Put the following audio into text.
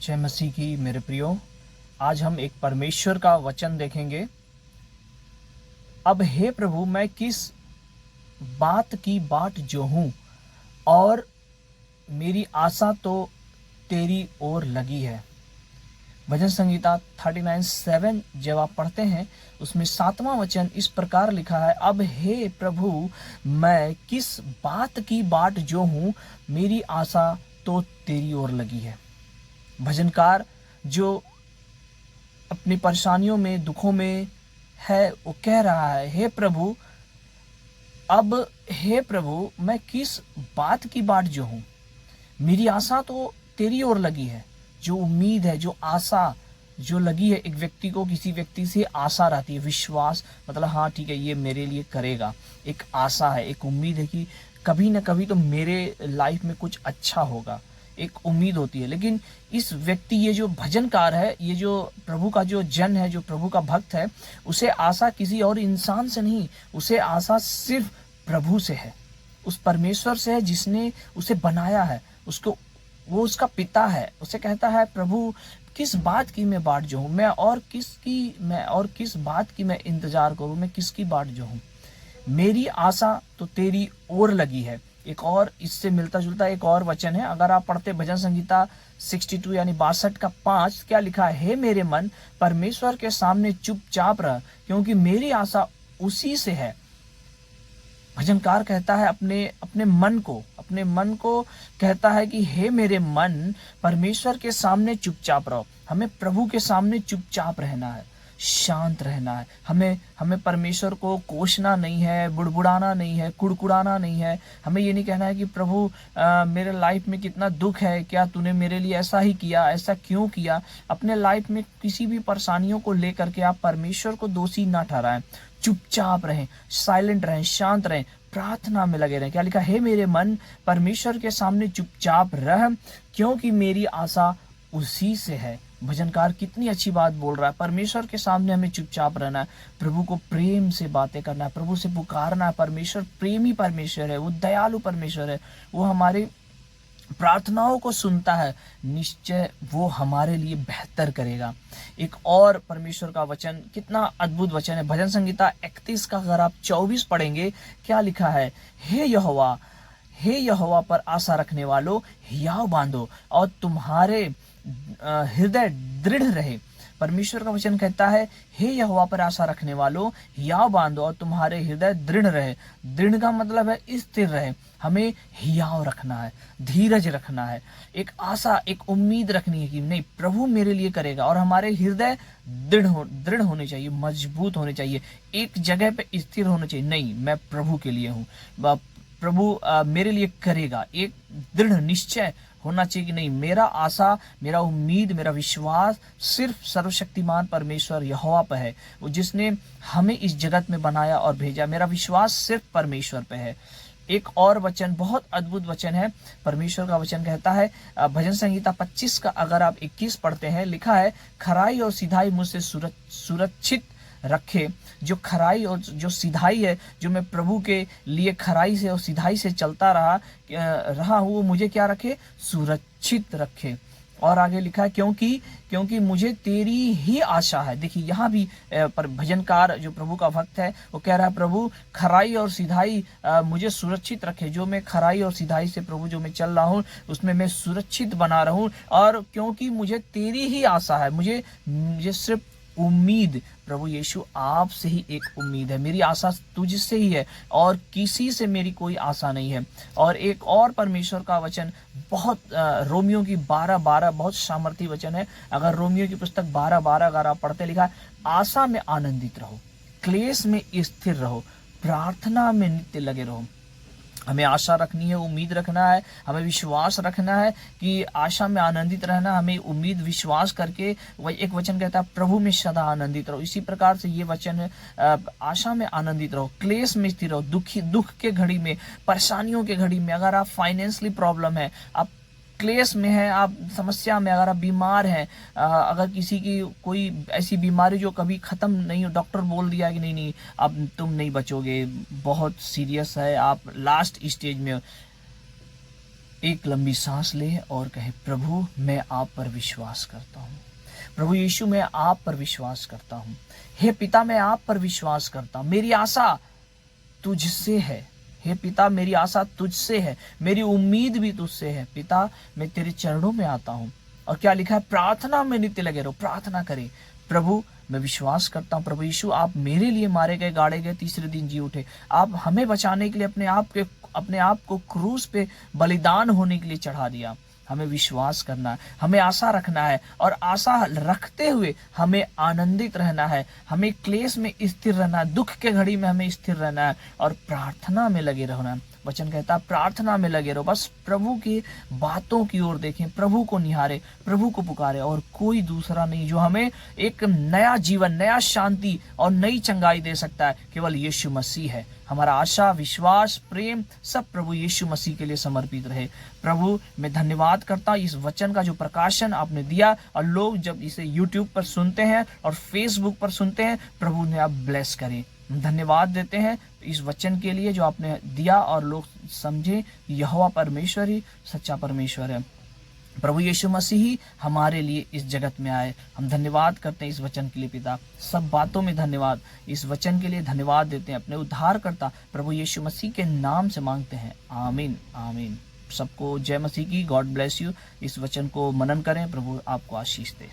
जय मसीह की मेरे प्रियो। आज हम एक परमेश्वर का वचन देखेंगे। अब हे प्रभु, मैं किस बात की बाट जो हूँ, और मेरी आशा तो तेरी ओर लगी है। भजन संहिता 39:7 जब आप पढ़ते हैं, उसमें 7वां वचन इस प्रकार लिखा है, अब हे प्रभु, मैं किस बात की बाट जो हूँ, मेरी आशा तो तेरी ओर लगी है। भजनकार जो अपनी परेशानियों में, दुखों में है, वो कह रहा है, हे प्रभु, अब हे प्रभु, मैं किस बात की बाट जो हूँ, मेरी आशा तो तेरी ओर लगी है। जो उम्मीद है, जो आशा जो लगी है, एक व्यक्ति को किसी व्यक्ति से आशा रहती है, विश्वास, मतलब हाँ ठीक है, ये मेरे लिए करेगा। एक आशा है, एक उम्मीद है कि कभी ना कभी तो मेरे लाइफ में कुछ अच्छा होगा, एक उम्मीद होती है। लेकिन इस व्यक्ति, ये जो भजनकार है, ये जो प्रभु का जो जन है, जो प्रभु का भक्त है, उसे आशा किसी और इंसान से नहीं, उसे आशा सिर्फ प्रभु से है, उस परमेश्वर से है जिसने उसे बनाया है। उसको, वो उसका पिता है। उसे कहता है, प्रभु किस बात की मैं बाट जो हूँ, मैं और किस बात की मैं इंतजार करूँ, मैं किसकी बाट जो हूँ, मेरी आशा तो तेरी ओर लगी है। एक और इससे मिलता जुलता एक और वचन है, अगर आप पढ़ते भजन संहिता 62 यानी 62 का 5, क्या लिखा है, हे मेरे मन, परमेश्वर के सामने चुपचाप रह, क्योंकि मेरी आशा उसी से है। भजनकार कहता है अपने मन को कहता है कि हे मेरे मन, परमेश्वर के सामने चुपचाप रहो। हमें प्रभु के सामने चुपचाप रहना है, शांत रहना है। हमें परमेश्वर को कोसना नहीं है, बुड़बुड़ाना नहीं है, कुड़कुड़ाना नहीं है। हमें ये नहीं कहना है कि प्रभु मेरे लाइफ में कितना दुख है, क्या तूने मेरे लिए ऐसा ही किया, ऐसा क्यों किया। अपने लाइफ में किसी भी परेशानियों को लेकर के आप परमेश्वर को दोषी ना ठहराएं। चुपचाप रहें, साइलेंट रहें, शांत रहें, प्रार्थना में लगे रहें। क्या लिखा, हे मेरे मन, परमेश्वर के सामने चुपचाप रह, क्योंकि मेरी आशा उसी से है। भजनकार कितनी अच्छी बात बोल रहा है। परमेश्वर के सामने हमें चुपचाप रहना है, प्रभु को प्रेम से बातें करना है, प्रभु से पुकारना है। परमेश्वर प्रेमी परमेश्वर है, वो दयालु परमेश्वर है, वो हमारे प्रार्थनाओं को सुनता है। निश्चय वो हमारे लिए बेहतर करेगा। एक और परमेश्वर का वचन, कितना अद्भुत वचन है, भजन संहिता 31 का अगर आप 24 पढ़ेंगे, क्या लिखा है, हे यहोवा पर आशा रखने वालों, हियाव बांधो और तुम्हारे हृदय दृढ़ रहे। परमेश्वर का वचन कहता है, हे यहोवा पर आशा रखने वालों, हियाव बांधो और तुम्हारे हृदय दृढ़ रहे। दृढ़ का मतलब है स्थिर रहे। हमें हियाव रखना है, धीरज रखना है, एक आशा, एक उम्मीद रखनी है कि नहीं, प्रभु मेरे लिए करेगा। और हमारे हृदय दृढ़ होने चाहिए, मजबूत होने चाहिए, एक जगह पे स्थिर होने चाहिए। नहीं, मैं प्रभु के लिए हूँ, प्रभु मेरे लिए करेगा। एक दृढ़ निश्चय होना चाहिए कि नहीं, मेरा आशा, मेरा उम्मीद, मेरा विश्वास सिर्फ सर्वशक्तिमान परमेश्वर यहोवा पर है, वो जिसने हमें इस जगत में बनाया और भेजा। मेरा विश्वास सिर्फ परमेश्वर पे है। एक और वचन, बहुत अद्भुत वचन है, परमेश्वर का वचन कहता है, भजन संहिता 25 का अगर आप 21 पढ़ते हैं, लिखा है, खराई और सिधाई मुझसे सुरक्षित रखे। जो खराई और जो सिधाई है, जो मैं प्रभु के लिए खराई से और सिधाई से चलता रहा हूँ, वो मुझे क्या रखे, सुरक्षित रखे। और आगे लिखा है, क्योंकि मुझे तेरी ही आशा है। देखिए यहाँ भी पर भजनकार जो प्रभु का भक्त है, वो कह रहा है, प्रभु खराई और सिधाई मुझे सुरक्षित रखे। जो मैं खराई और सिधाई से प्रभु जो मैं चल रहा हूँ, उसमें मैं सुरक्षित बना रहूं। और क्योंकि मुझे तेरी ही आशा है, मुझे सिर्फ उम्मीद, प्रभु यीशु आपसे ही एक उम्मीद है। मेरी आशा तुझसे ही है और किसी से मेरी कोई आशा नहीं है। और एक और परमेश्वर का वचन, बहुत रोमियो की 12:12 बहुत सामर्थी वचन है। अगर रोमियो की पुस्तक 12:12 अगर आप पढ़ते, लिखा है, आशा में आनंदित रहो, क्लेश में स्थिर रहो, प्रार्थना में नित्य लगे रहो। हमें आशा रखनी है, उम्मीद रखना है, हमें विश्वास रखना है कि आशा में आनंदित रहना। हमें उम्मीद, विश्वास करके, वही एक वचन कहता है, प्रभु में सदा आनंदित रहो। इसी प्रकार से ये वचन है, आशा में आनंदित रहो, क्लेश में स्थिर रहो। दुख के घड़ी में, परेशानियों के घड़ी में, अगर आप फाइनेंशियली प्रॉब्लम है, आप क्लेश में है, आप समस्या में, अगर आप बीमार हैं, अगर किसी की कोई ऐसी बीमारी जो कभी ख़त्म नहीं हो, डॉक्टर बोल दिया कि नहीं अब तुम नहीं बचोगे, बहुत सीरियस है, आप लास्ट स्टेज में हो, एक लंबी सांस ले और कहे, प्रभु मैं आप पर विश्वास करता हूँ। प्रभु यीशु मैं आप पर विश्वास करता हूँ। हे पिता मैं आप पर विश्वास करता हूँ। मेरी आशा तुझसे है। हे पिता मेरी आशा तुझसे है, मेरी उम्मीद भी तुझसे है। पिता मैं तेरे चरणों में आता हूँ। और क्या लिखा है, प्रार्थना में नित्य लगे रहो। प्रार्थना करें, प्रभु मैं विश्वास करता हूँ प्रभु यीशु आप मेरे लिए मारे गए, गाड़े गए, तीसरे दिन जी उठे। आप हमें बचाने के लिए अपने आप को क्रूस पे बलिदान होने के लिए चढ़ा दिया। हमें विश्वास करना है, हमें आशा रखना है, और आशा रखते हुए हमें आनंदित रहना है। हमें क्लेश में स्थिर रहना है, दुख के घड़ी में हमें स्थिर रहना है और प्रार्थना में लगे रहना है। वचन कहता है प्रार्थना में लगे रहो। बस प्रभु की बातों की ओर देखें, प्रभु को निहारे, प्रभु को पुकारे, और कोई दूसरा नहीं जो हमें एक नया जीवन, नया शांति और नई चंगाई दे सकता है। केवल यीशु मसीह है। हमारा आशा, विश्वास, प्रेम सब प्रभु यीशु मसीह के लिए समर्पित रहे। प्रभु मैं धन्यवाद करता हूँ इस वचन का जो प्रकाशन आपने दिया, और लोग जब इसे यूट्यूब पर सुनते हैं और फेसबुक पर सुनते हैं, प्रभु ने आप ब्लेस करें। धन्यवाद देते हैं इस वचन के लिए जो आपने दिया, और लोग समझे यहोवा परमेश्वर ही सच्चा परमेश्वर है। प्रभु यीशु मसीह ही हमारे लिए इस जगत में आए। हम धन्यवाद करते हैं इस वचन के लिए पिता, सब बातों में धन्यवाद। इस वचन के लिए धन्यवाद देते हैं, अपने उद्धारकर्ता प्रभु यीशु मसीह के नाम से मांगते हैं, आमीन आमीन। सबको जय मसीह की। God bless you. इस वचन को मनन करें, प्रभु आपको आशीष दे।